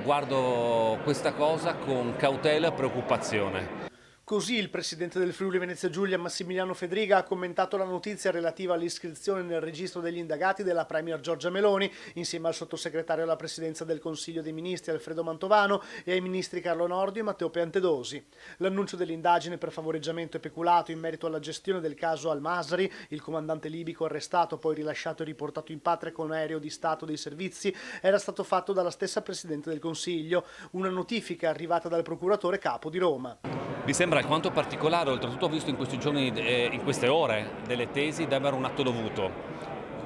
Guardo questa cosa con cautela e preoccupazione. Così il presidente del Friuli Venezia Giulia, Massimiliano Fedriga, ha commentato la notizia relativa all'iscrizione nel registro degli indagati della premier Giorgia Meloni, insieme al sottosegretario alla presidenza del Consiglio dei Ministri Alfredo Mantovano e ai ministri Carlo Nordio e Matteo Piantedosi. L'annuncio dell'indagine per favoreggiamento e peculato in merito alla gestione del caso Al-Masri, il comandante libico arrestato, poi rilasciato e riportato in patria con aereo di Stato dei servizi, era stato fatto dalla stessa Presidente del Consiglio, una notifica arrivata dal procuratore capo di Roma. Mi sembra alquanto particolare, oltretutto ho visto in questi giorni, in queste ore, delle tesi d'Emer un atto dovuto.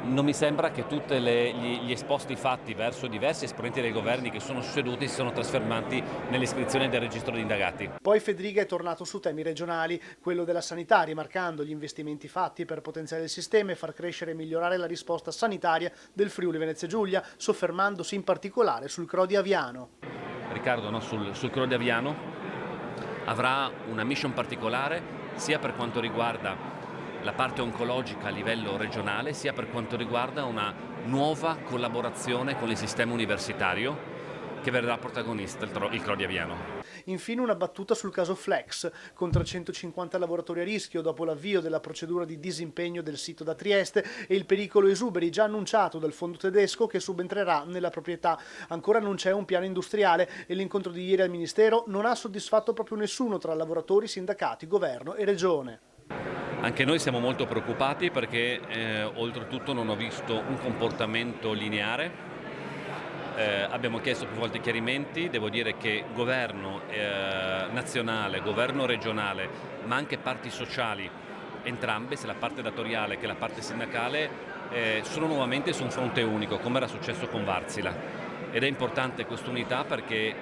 Non mi sembra che tutti gli esposti fatti verso diversi esponenti dei governi che sono succeduti si sono trasformati nell'iscrizione del registro di indagati. Poi Fedriga è tornato su temi regionali, quello della sanità, rimarcando gli investimenti fatti per potenziare il sistema e far crescere e migliorare la risposta sanitaria del Friuli Venezia Giulia, soffermandosi in particolare sul CRO di Aviano. Riccardo, no, sul CRO di Aviano avrà una mission particolare sia per quanto riguarda la parte oncologica a livello regionale, sia per quanto riguarda una nuova collaborazione con il sistema universitario che verrà protagonista il CRO di Aviano. Infine una battuta sul caso Flex, con 350 lavoratori a rischio dopo l'avvio della procedura di disimpegno del sito da Trieste e il pericolo esuberi già annunciato dal fondo tedesco che subentrerà nella proprietà. Ancora non c'è un piano industriale e l'incontro di ieri al Ministero non ha soddisfatto proprio nessuno tra lavoratori, sindacati, governo e regione. Anche noi siamo molto preoccupati perché oltretutto non ho visto un comportamento lineare. Abbiamo chiesto più volte chiarimenti, devo dire che governo nazionale, governo regionale, ma anche parti sociali, entrambe, sia la parte datoriale che la parte sindacale, sono nuovamente su un fronte unico, come era successo con Wärtsilä. Ed è importante quest'unità perché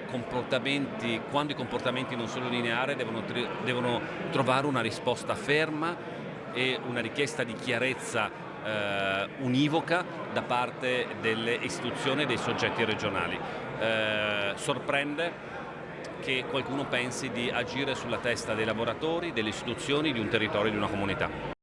quando i comportamenti non sono lineari devono trovare una risposta ferma e una richiesta di chiarezza univoca da parte delle istituzioni e dei soggetti regionali. Sorprende che qualcuno pensi di agire sulla testa dei lavoratori, delle istituzioni, di un territorio, di una comunità.